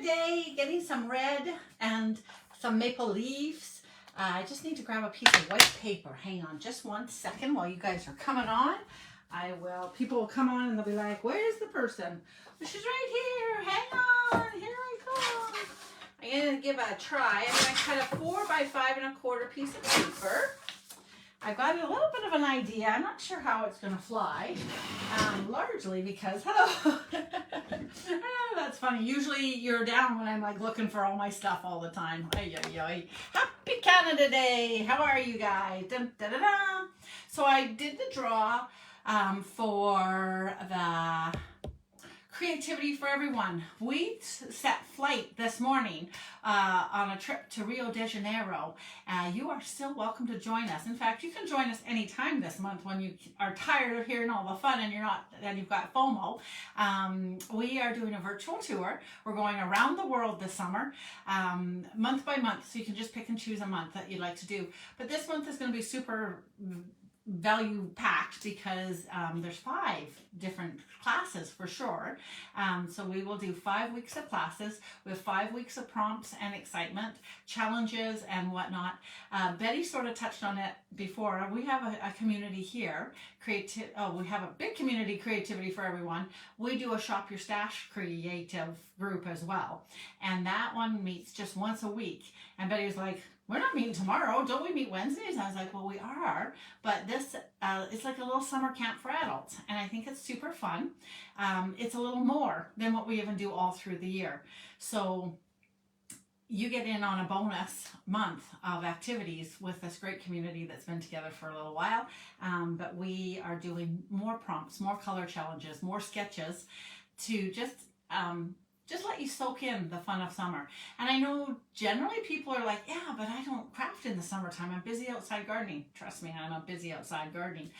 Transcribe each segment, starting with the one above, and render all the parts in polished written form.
today, getting some red and some maple leaves. I just need to grab a piece of white paper. Hang on just 1 second while you guys are coming on. People will come on and they'll be like, where's the person? Well, she's right here. Hang on. Here I come. I'm going to give it a try. I'm going to cut a 4 by 5 1/4 piece of paper. I've got a little bit of an idea. I'm not sure how it's going to fly, largely because, hello, oh, that's funny. Usually you're down when I'm like looking for all my stuff all the time. Ay, ay, ay. Happy Canada Day. How are you guys? Dun, da, da, da. So I did the draw for the Creativity for Everyone. We set flight this morning on a trip to Rio de Janeiro. You are still welcome to join us. In fact, you can join us anytime this month when you are tired of hearing all the fun and you've got FOMO. We are doing a virtual tour. We're going around the world this summer, month by month. So you can just pick and choose a month that you'd like to do. But this month is going to be super value packed because there's 5 different classes for sure. So we will do 5 weeks of classes with 5 weeks of prompts and excitement, challenges and whatnot. Betty sort of touched on it before. We have a community here. We have a big community, Creativity for Everyone. We do a Shop Your Stash creative group as well. And that one meets just once a week. And Betty was like, we're not meeting tomorrow. Don't we meet Wednesdays? I was like, well, we are. But this it's like a little summer camp for adults. And I think it's super fun. It's a little more than what we even do all through the year. So you get in on a bonus month of activities with this great community that's been together for a little while. But we are doing more prompts, more color challenges, more sketches to just let you soak in the fun of summer. And I know generally people are like, yeah, but I don't craft in the summertime. I'm busy outside gardening. Trust me, I'm not busy outside gardening.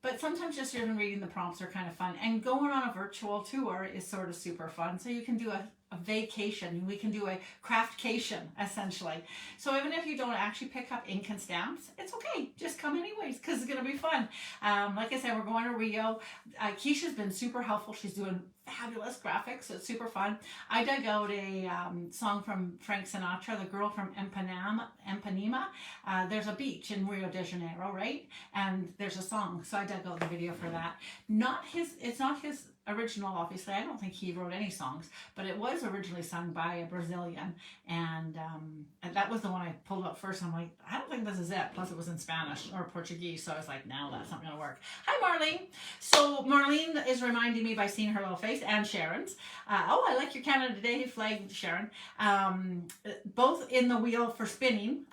But sometimes just even reading the prompts are kind of fun. And going on a virtual tour is sort of super fun. So you can do a vacation. We can do a craftcation, essentially. So even if you don't actually pick up ink and stamps, it's okay. Just come anyways, because it's going to be fun. Like I said, we're going to Rio. Keisha's been super helpful. She's doing fabulous graphics, so it's super fun. I dug out a song from Frank Sinatra, The Girl from Ipanema. There's a beach in Rio de Janeiro, right? And there's a song, so I dug out the video for that. It's not his original, obviously. I don't think he wrote any songs, but it was originally sung by a Brazilian, and that was the one I pulled up first. I'm like, I don't think this is it. Plus it was in Spanish or Portuguese, so I was like, no, that's not going to work. Hi, Marlene. So Marlene is reminding me by seeing her little face, and Sharon's. Oh, I like your Canada Day flag, Sharon. Both in the wheel for spinning.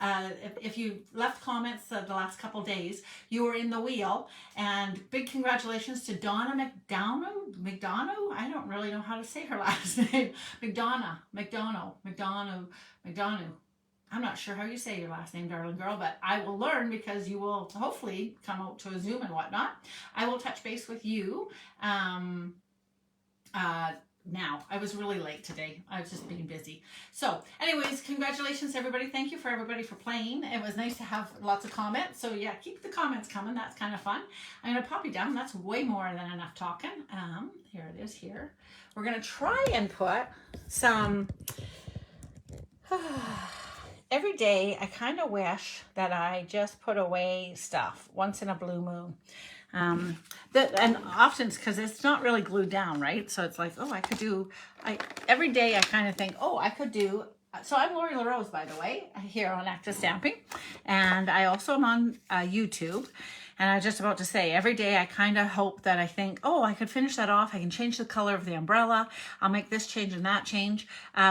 If you left comments the last couple days, you were in the wheel, and big congratulations to Donna McDonough. I don't really know how to say her last name. McDonough. I'm not sure how you say your last name, darling girl, but I will learn because you will hopefully come out to a Zoom and whatnot. I will touch base with you now. I was really late today. I was just being busy. So anyways, congratulations everybody. Thank you for everybody for playing. It was nice to have lots of comments. So yeah, keep the comments coming. That's kind of fun. I'm going to pop you down. That's way more than enough talking. Here it is here. We're going to try and put some... Every day, I kind of wish that I just put away stuff once in a blue moon. And often it's because it's not really glued down, right? So it's like, oh, every day I kind of think, oh, I could do. So I'm Lori LaRose, by the way, here on Active Stamping. And I also am on YouTube. And I was just about to say, every day I kind of hope that I think, oh, I could finish that off. I can change the color of the umbrella. I'll make this change and that change.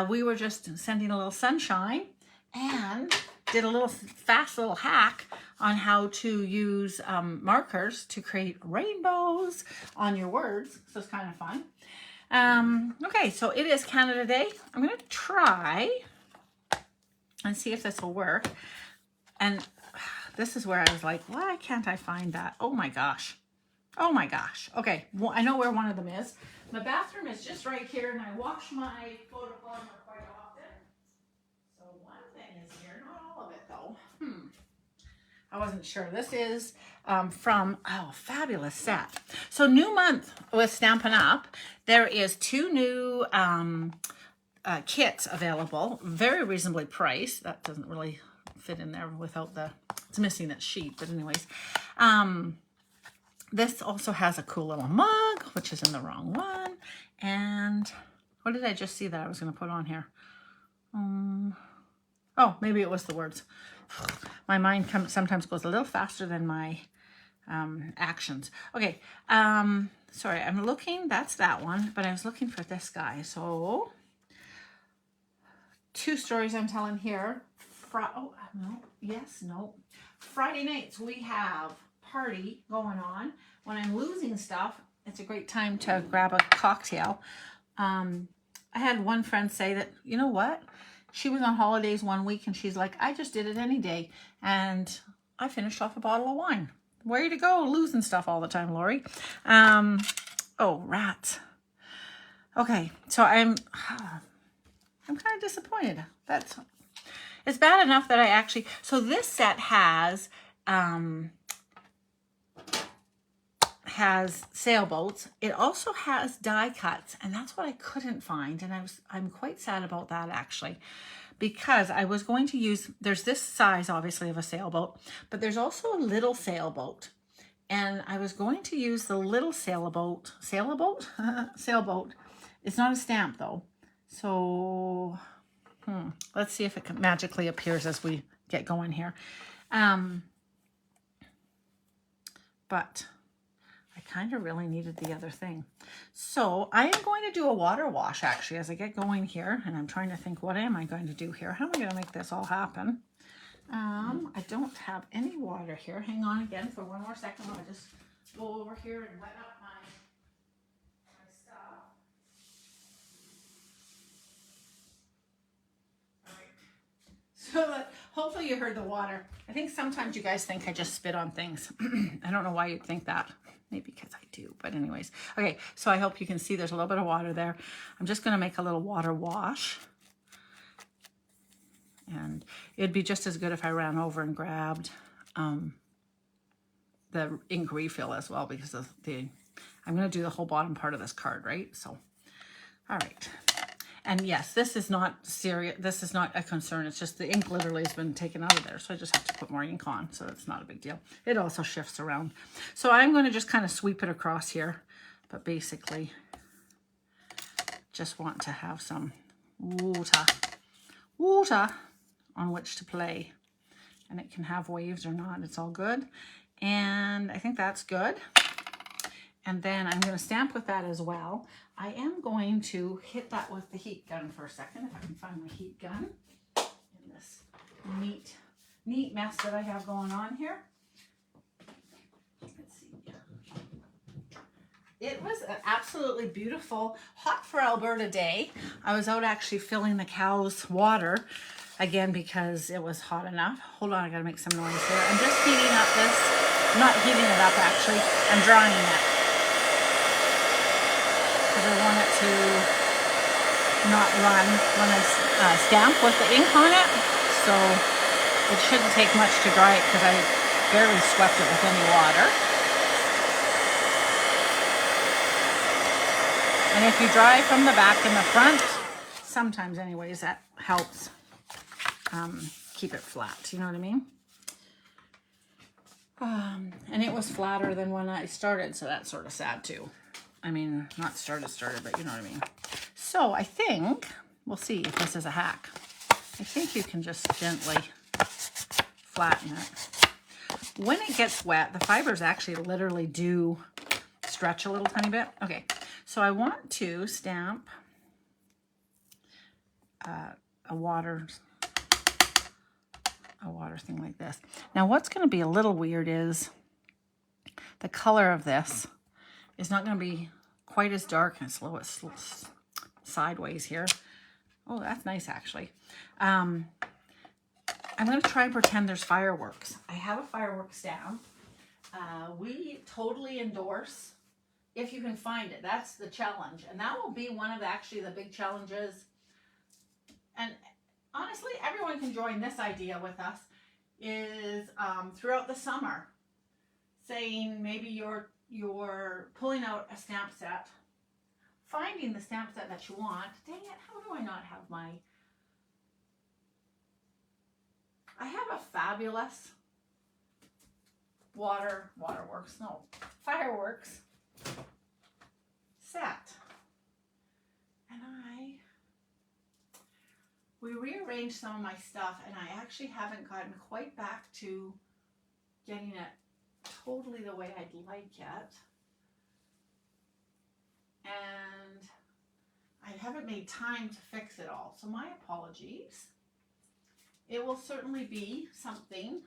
We were just sending a little sunshine and did a little fast little hack on how to use markers to create rainbows on your words. So it's kind of fun. Okay, so it is Canada Day. I'm going to try and see if this will work. And this is where I was like, why can't I find that? Oh my gosh. Oh my gosh. Okay, well, I know where one of them is. My bathroom is just right here, and I wash my photopolymer quite often. So one thing is here, not all of it though. I wasn't sure. This is from, fabulous set. So new month with Stampin' Up, there is 2 new kits available, very reasonably priced. That doesn't really fit in there without it's missing that sheet, but anyways. This also has a cool little mug, which is in the wrong one. And what did I just see that I was going to put on here? Oh, maybe it was the words. My mind sometimes goes a little faster than my actions. Okay, sorry, I'm looking, that's that one, but I was looking for this guy. So, 2 stories I'm telling here. Friday nights we have party going on. When I'm losing stuff, it's a great time to grab a cocktail. I had one friend say that, you know what? She was on holidays one week and she's like, I just did it any day. And I finished off a bottle of wine. Way to go, losing stuff all the time, Lori. Oh, rats. Okay, so I'm kind of disappointed. It's bad enough that I actually, so this set has sailboats. It also has die cuts, and that's what I couldn't find, and I'm quite sad about that actually, because I was going to use, there's this size obviously of a sailboat, but there's also a little sailboat, and I was going to use the little sailboat. It's not a stamp though, so let's see if it magically appears as we get going here. But I kind of really needed the other thing. So I am going to do a water wash actually as I get going here. And I'm trying to think, what am I going to do here? How am I going to make this all happen? I don't have any water here. Hang on again for one more second. I'll just go over here and wet up my stuff. All right. So hopefully you heard the water. I think sometimes you guys think I just spit on things. I don't know why you'd think that. Maybe because I do, but anyways. Okay, so I hope you can see there's a little bit of water there. I'm just going to make a little water wash. And it'd be just as good if I ran over and grabbed the ink refill as well, because of I'm going to do the whole bottom part of this card, right? So, all right. And yes, this is not serious. This is not a concern. It's just the ink literally has been taken out of there. So I just have to put more ink on. So it's not a big deal. It also shifts around. So I'm going to just kind of sweep it across here. But basically, just want to have some water on which to play. And it can have waves or not. It's all good. And I think that's good. And then I'm going to stamp with that as well. I am going to hit that with the heat gun for a second, if I can find my heat gun in this neat mess that I have going on here. Let's see. It was an absolutely beautiful, hot for Alberta day. I was out actually filling the cows' water again because it was hot enough. Hold on, I gotta make some noise here. I'm just heating up this, not heating it up actually, I'm drying it. Because I want it to not run when I stamp with the ink on it. So it shouldn't take much to dry it because I barely swept it with any water. And if you dry from the back and the front, sometimes anyways, that helps keep it flat. You know what I mean? And it was flatter than when I started, so that's sort of sad too. I mean, not started, but you know what I mean. So I think, we'll see if this is a hack. I think you can just gently flatten it. When it gets wet, the fibers actually literally do stretch a little tiny bit. Okay, so I want to stamp a water thing like this. Now what's going to be a little weird is the color of this is not going to be quite as dark, and it's a little sideways here. Oh, that's nice actually. I'm going to try and pretend there's fireworks. I have a fireworks down. We totally endorse if you can find it. That's the challenge, and that will be one of actually the big challenges. And honestly, everyone can join this idea with us. Is throughout the summer, saying maybe you're pulling out a stamp set finding the stamp set that you want. Dang it, how do I not have my... I have a fabulous fireworks set. And we rearranged some of my stuff, and I actually haven't gotten quite back to getting it totally the way I'd like it. And I haven't made time to fix it all. So my apologies. It will certainly be something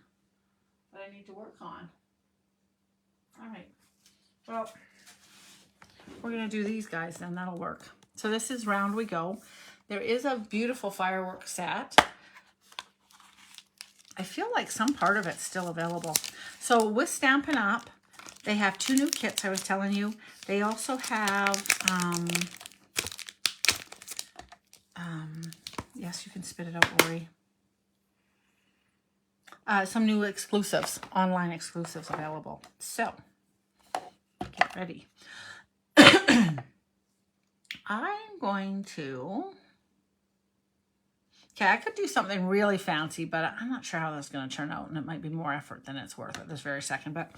that I need to work on. All right. Well, we're going to do these guys then. That'll work. So this is Round We Go. There is a beautiful fireworks set. I feel like some part of it's still available. So with Stampin' Up, they have 2 new kits I was telling you. They also have, yes, you can spit it out, Lori. Some new exclusives, online exclusives available. So, get ready. I'm going to... Okay, I could do something really fancy, but I'm not sure how that's going to turn out, and it might be more effort than it's worth at this very second. But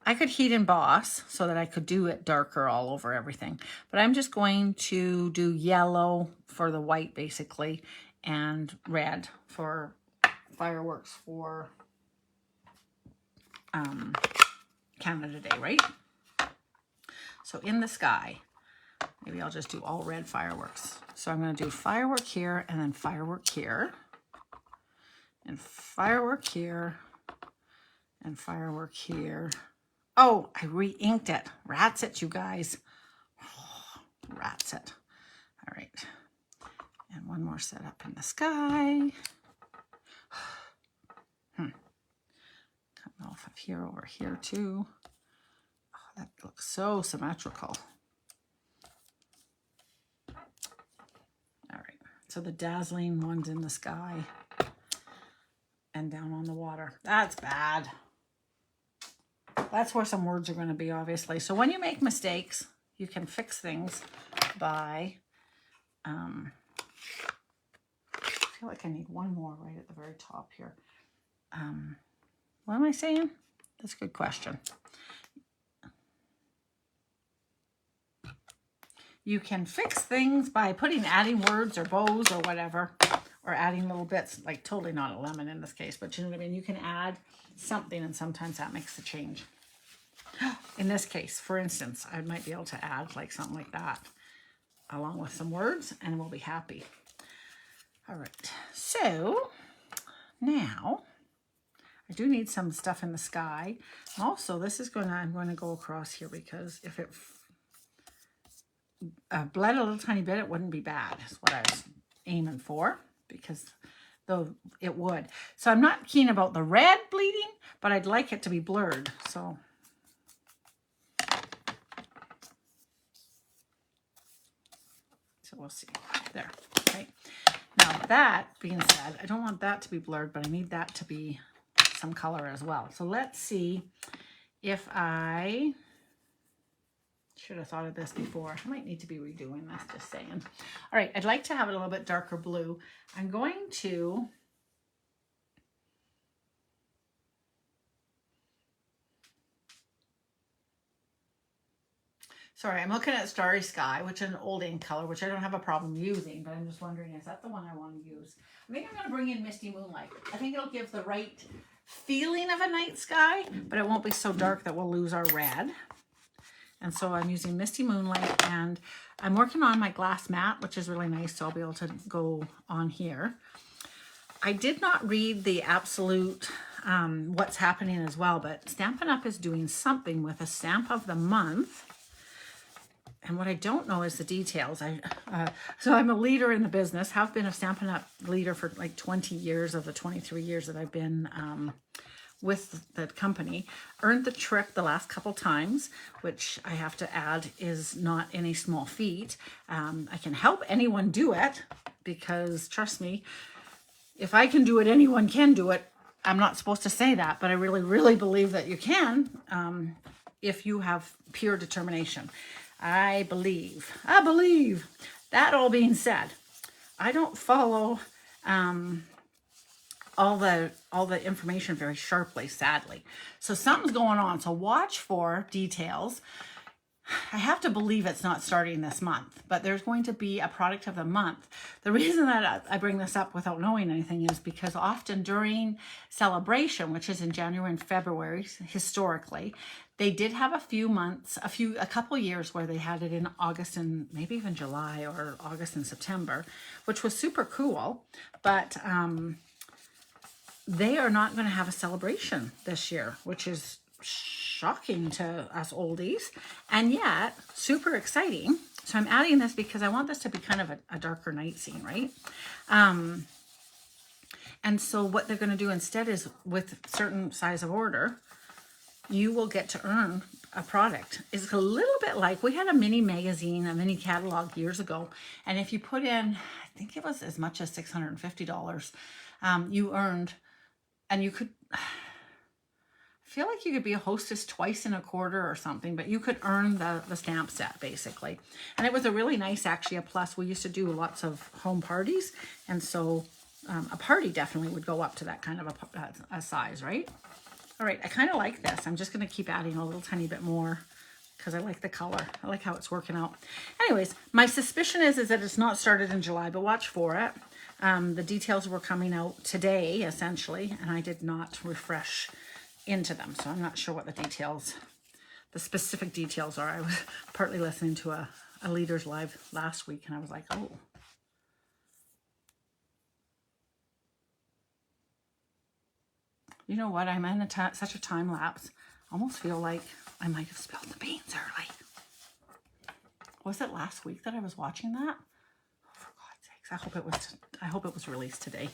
I could heat emboss so that I could do it darker all over everything. But I'm just going to do yellow for the white, basically, and red for fireworks for Canada Day, right? So in the sky, maybe I'll just do all red fireworks. So I'm going to do firework here, and then firework here, and firework here, and firework here. Oh, I re-inked it. Rats it, you guys. Oh, rats it. All right. And one more set up in the sky. Coming off of here over here too. Oh, that looks so symmetrical. All right. So the dazzling one's in the sky and down on the water. That's bad. That's where some words are going to be, obviously. So when you make mistakes, you can fix things by, I feel like I need one more right at the very top here. What am I saying? That's a good question. You can fix things by adding words or bows or whatever, or adding little bits, like totally not a lemon in this case, but you know what I mean? You can add something, and sometimes that makes the change. In this case, for instance, I might be able to add like something like that along with some words, and we'll be happy. All right, so now I do need some stuff in the sky. Also, this is I'm going to go across here, because if it bled a little tiny bit, it wouldn't be bad, is what I was aiming for, because though it would. So I'm not keen about the red bleeding, but I'd like it to be blurred. So we'll see. There. Okay. Now that being said, I don't want that to be blurred, but I need that to be some color as well. So let's see if I should have thought of this before. I might need to be redoing this, just saying. All right, I'd like to have it a little bit darker blue. I'm going to I'm looking at Starry Sky, which is an old ink color, which I don't have a problem using, but I'm just wondering, is that the one I want to use? I think I'm going to bring in Misty Moonlight. I think it'll give the right feeling of a night sky, but it won't be so dark that we'll lose our red. And so I'm using Misty Moonlight, and I'm working on my glass mat, which is really nice, so I'll be able to go on here. I did not read the absolute what's happening as well, but Stampin' Up! Is doing something with a stamp of the month. And what I don't know is the details. So I'm a leader in the business, have been a Stampin' Up! Leader for like 20 years of the 23 years that I've been with the company. Earned the trip the last couple times, which I have to add is not any small feat. I can help anyone do it, because trust me, if I can do it, anyone can do it. I'm not supposed to say that, but I really, really believe that you can if you have pure determination. I believe. That all being said, I don't follow all the information very sharply, sadly. So something's going on. So watch for details. I have to believe it's not starting this month, but there's going to be a product of the month. The reason that I bring this up without knowing anything is because often during celebration, which is in January and February, historically, they did have a couple years where they had it in August and maybe even July, or August and September, which was super cool. But they are not going to have a celebration this year, which is shocking to us oldies, and yet super exciting. So I'm adding this because I want this to be kind of a darker night scene, right? And so what they're going to do instead is, with certain size of order, you will get to earn a product. It's a little bit like, we had a mini magazine, a mini catalog years ago, and if you put in, I think it was as much as $650, you earned, and you could, I feel like you could be a hostess twice in a quarter or something, but you could earn the stamp set basically. And it was a really nice, actually, a plus. We used to do lots of home parties, and so a party definitely would go up to that kind of a size, right? All right, I kind of like this. I'm just going to keep adding a little tiny bit more because I like the color. I like how it's working out. Anyways, my suspicion is that it's not started in July, but watch for it. The details were coming out today, essentially, and I did not refresh into them, so I'm not sure what the specific details are. I was partly listening to a Leaders Live last week, and I was like, oh. You know what? I'm in such a time lapse. I almost feel like I might have spilled the beans early. Was it last week that I was watching that? Oh, for God's sakes! I hope it was released today.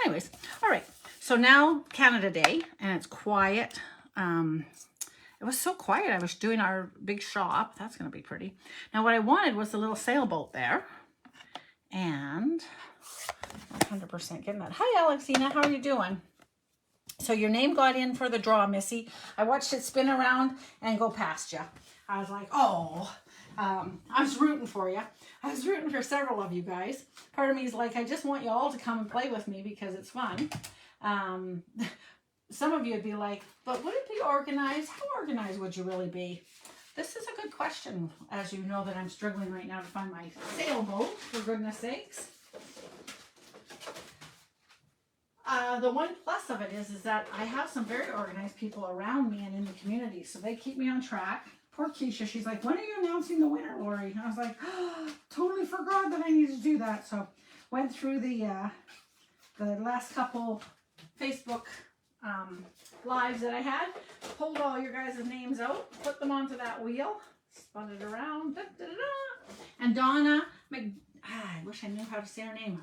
Anyways, all right. So now Canada Day, and it's quiet. It was so quiet. I was doing our big shop. That's going to be pretty. Now what I wanted was a little sailboat there, and 100% getting that. Hi, Alexina. How are you doing? So your name got in for the draw, Missy. I watched it spin around and go past you. I was like, oh, I was rooting for you. I was rooting for several of you guys. Part of me is like, I just want you all to come and play with me because it's fun. Some of you would be like, but would it be organized? How organized would you really be? This is a good question, as you know that I'm struggling right now to find my sailboat, for goodness sakes. The one plus of it is that I have some very organized people around me and in the community, so they keep me on track. Poor Keisha, she's like, when are you announcing the winner, Lori? And I was like, oh, totally forgot that I needed to do that. So went through the last couple Facebook lives that I had, pulled all your guys' names out, put them onto that wheel, spun it around, and Donna, I wish I knew how to say her name,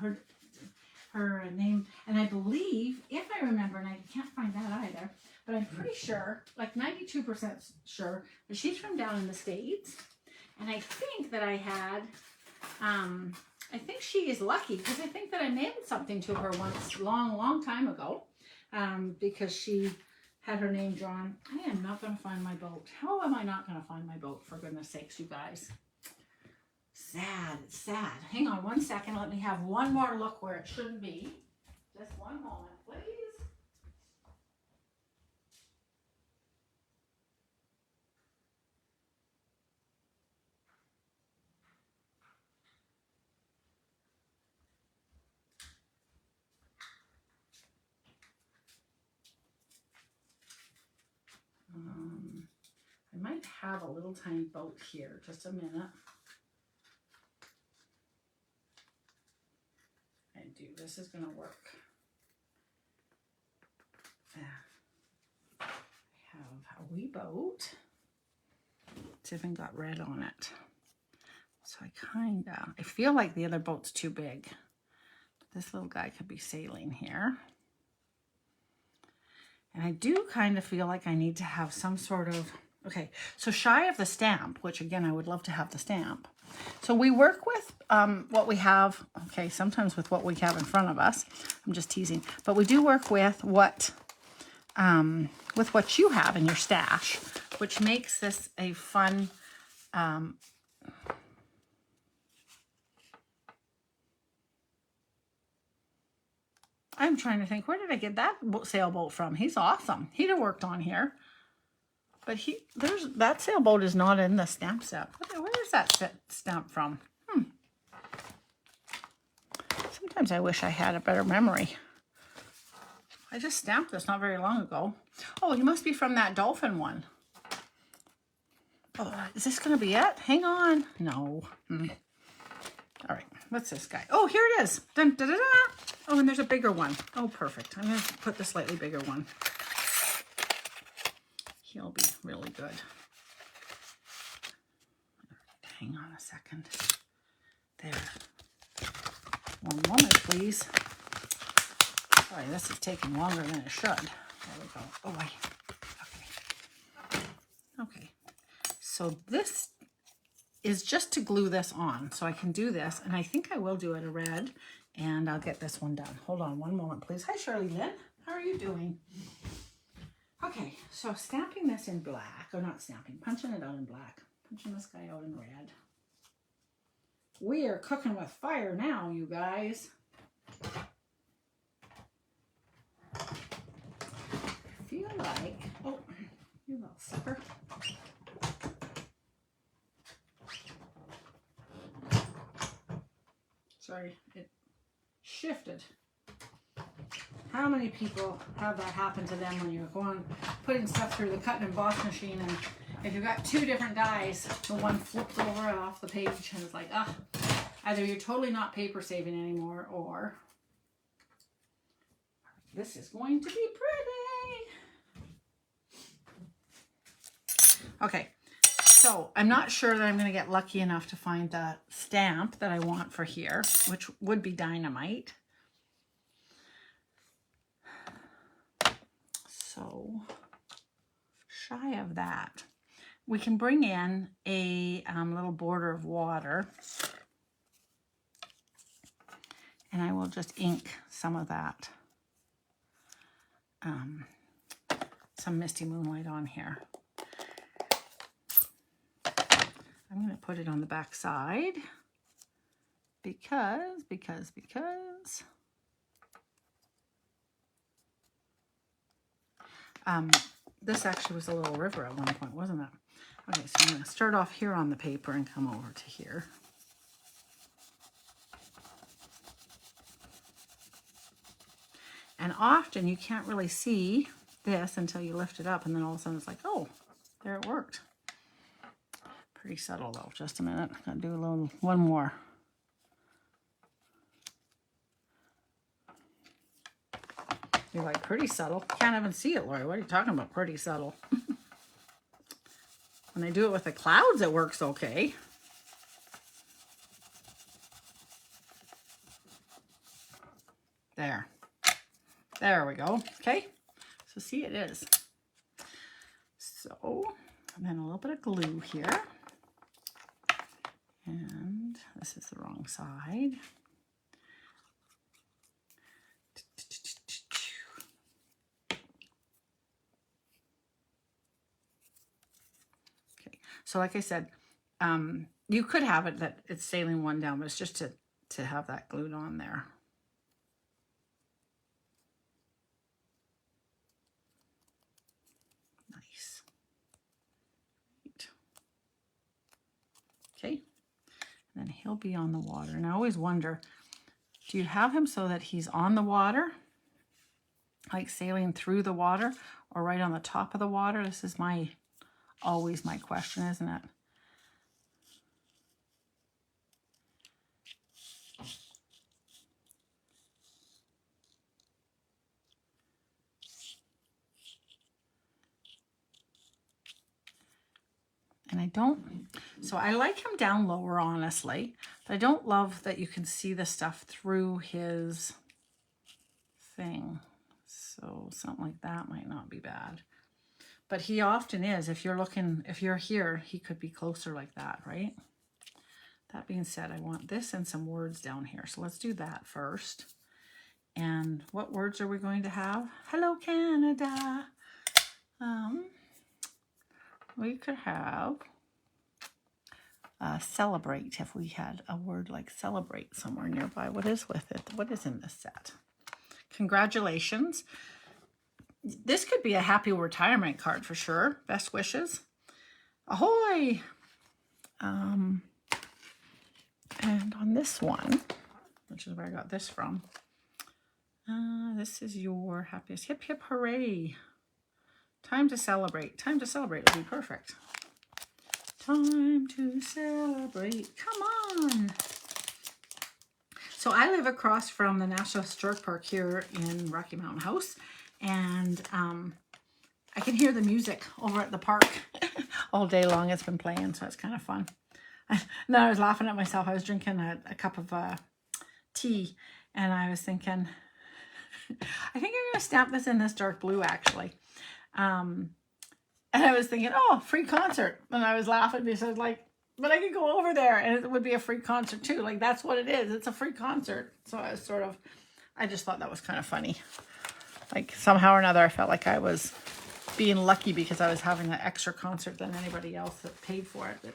her name, and I believe, if I remember, and I can't find that either, but I'm pretty sure, like 92% sure, that she's from down in the States, and I think that I had, I think she is lucky, because I think that I mailed something to her once, long time ago, because she had her name drawn. I am not going to find my boat. How am I not going to find my boat, for goodness sakes, you guys? Sad, it's sad. Hang on one second. Let me have one more look where it shouldn't be. Just one moment, please. I might have a little tiny boat here. Just a minute. I do. This is going to work. I have a wee boat. It's even got red on it. So I feel like the other boat's too big. This little guy could be sailing here. And I do kind of feel like I need to have some sort of, okay, so shy of the stamp, which again, I would love to have the stamp. So we work with what we have, okay, sometimes with what we have in front of us. I'm just teasing, but we do work with what you have in your stash. which makes this a fun, I'm trying to think, where did I get that sailboat from? He's awesome. He'd have worked on here. But that sailboat is not in the stamp set. Where is that stamp from? Sometimes I wish I had a better memory. I just stamped this not very long ago. Oh, he must be from that dolphin one. Oh, is this going to be it? Hang on. No. All right. What's this guy? Oh, here it is. Dun, da, da, da. Oh, and there's a bigger one. Oh, perfect. I'm going to put the slightly bigger one. He'll be really good. Hang on a second. There. One moment, please. Sorry, this is taking longer than it should. There we go. Oh, okay. Okay. So this is just to glue this on. So I can do this, and I think I will do it a red, and I'll get this one done. Hold on one moment, please. Hi, Shirley Lynn. How are you doing? Okay, so stamping this in black, or not stamping, punching it out in black. Punching this guy out in red. We are cooking with fire now, you guys. I feel like, oh, you little sucker. Sorry, it shifted. How many people have that happen to them when you're putting stuff through the cut and emboss machine, and if you've got two different dies, the one flips over off the page and it's like, either you're totally not paper saving anymore, or this is going to be pretty. Okay, so I'm not sure that I'm going to get lucky enough to find the stamp that I want for here, which would be dynamite. So shy of that, we can bring in a little border of water, and I will just ink some of that, some Misty Moonlight on here. I'm going to put it on the back side because this actually was a little river at one point, wasn't it? Okay, so I'm going to start off here on the paper and come over to here. And often you can't really see this until you lift it up, and then all of a sudden it's like, oh, there it worked. Pretty subtle though. Just a minute. Gotta do one more. You're like, pretty subtle? Can't even see it, Lori. What are you talking about? Pretty subtle. When I do it with the clouds, it works okay. There. There we go. Okay. So see, it is. So, and then a little bit of glue here. And this is the wrong side. Okay. So like I said, you could have it that it's sailing one down, but it's just to have that glued on there. Nice. Right. Okay. And then he'll be on the water. And I always wonder, do you have him so that he's on the water, like sailing through the water, or right on the top of the water? This is always my question, isn't it? And so I like him down lower, honestly, but I don't love that you can see the stuff through his thing. So something like that might not be bad. But he often is. If you're here, he could be closer like that, right? That being said, I want this and some words down here. So let's do that first. And what words are we going to have? Hello, Canada. we could have celebrate if we had a word like celebrate somewhere nearby. What is with it? What is in this set? Congratulations. This could be a happy retirement card for sure. Best wishes. Ahoy! And on this one, which is where I got this from, this is your happiest. Hip, hip, hooray. Time to celebrate. Time to celebrate would be perfect. Time to celebrate. Come on. So I live across from the National Historic Park here in Rocky Mountain House. And I can hear the music over at the park all day long. It's been playing, so it's kind of fun. And I was laughing at myself. I was drinking a cup of tea, and I was thinking, I think I'm going to stamp this in this dark blue, actually. And I was thinking, oh, free concert. And I was laughing because I was like, but I could go over there, and it would be a free concert, too. Like, that's what it is. It's a free concert. So I was I just thought that was kind of funny. Like, somehow or another, I felt like I was being lucky because I was having an extra concert than anybody else that paid for it. But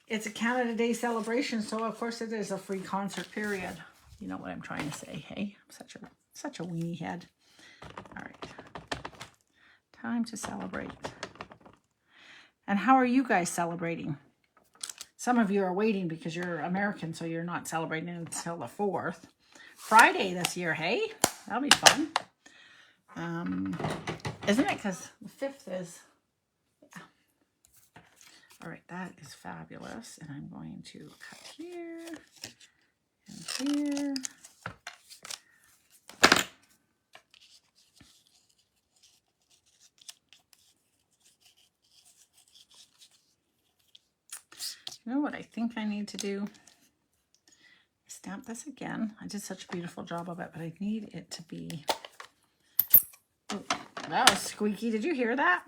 it's a Canada Day celebration, so of course it is a free concert, period. You know what I'm trying to say, hey? I'm such a weenie head. All right. Time to celebrate. And how are you guys celebrating? Some of you are waiting because you're American, so you're not celebrating until the 4th. Friday this year, hey? That'll be fun. Isn't it? Because the 5th is, yeah. All right, that is fabulous. And I'm going to cut here and here. You know what I think I need to do? Stamp this again. I did such a beautiful job of it, but I need it to be... Oh, that was squeaky. Did you hear that?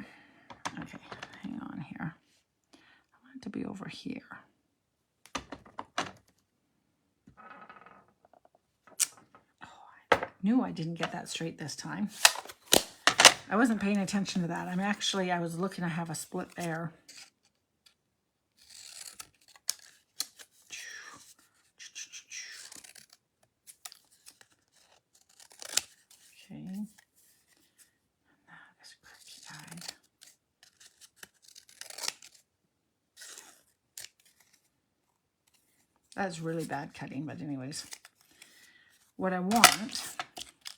Okay, hang on here. I want it to be over here. Oh, I knew I didn't get that straight this time. I wasn't paying attention to that. I was looking to have a split there. Okay. That is cookie-eyed. That's really bad cutting, but anyways. What I want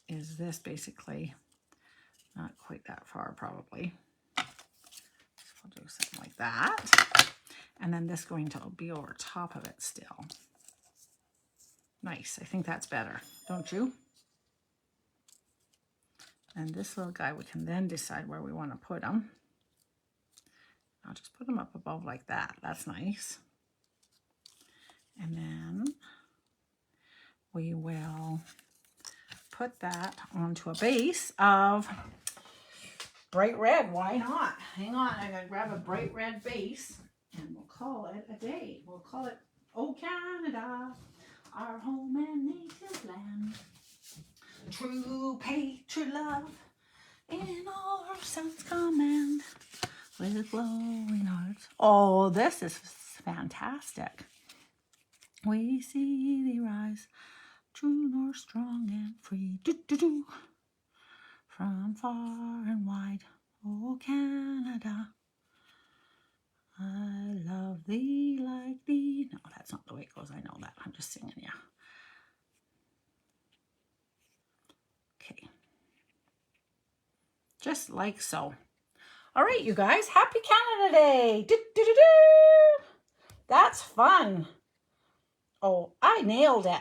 is this basically, not quite that far probably. So I'll do something like that. And then this going to be over top of it still. Nice. I think that's better, don't you? And this little guy, we can then decide where we want to put him. I'll just put him up above like that. That's nice. And then we will put that onto a base of bright red. Why not? Hang on, I'm going to grab a bright red base and we'll call it a day. We'll call it, Oh Canada, our home and native land. True patriot love in all our sense command with glowing hearts. Oh, this is fantastic. We see thee rise, true nor strong and free, do-do-do, from far and wide, oh Canada, I love thee like thee. No, that's not the way it goes. I know that. I'm just singing, yeah. Okay. Just like so. All right, you guys. Happy Canada Day. Do-do-do-do. That's fun. Oh, I nailed it.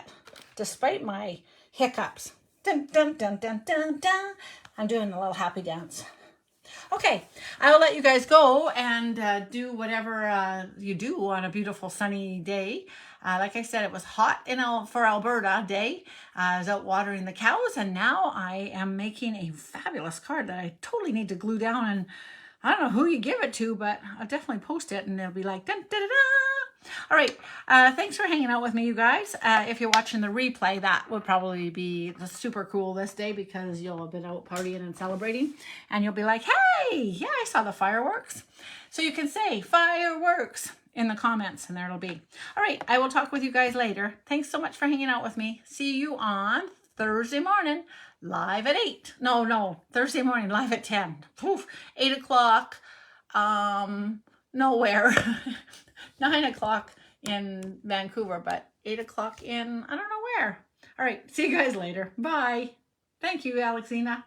Despite my hiccups. Dun, dun, dun, dun, dun, dun. I'm doing a little happy dance. Okay, I will let you guys go and do whatever you do on a beautiful sunny day. Like I said, it was hot for Alberta day. I was out watering the cows, and now I am making a fabulous card that I totally need to glue down. And I don't know who you give it to, but I'll definitely post it, and it'll be like, dun, dun, dun, dun. All right. Thanks for hanging out with me, you guys. If you're watching the replay, that would probably be super cool this day because you'll have been out partying and celebrating. And you'll be like, hey, yeah, I saw the fireworks. So you can say fireworks in the comments and there it'll be. All right. I will talk with you guys later. Thanks so much for hanging out with me. See you on Thursday morning, live at 8. No, Thursday morning, live at 10. Poof, 8 o'clock. Nowhere. 9 o'clock in Vancouver, but 8 o'clock in, I don't know where. All right. See you guys later. Bye. Thank you, Alexina.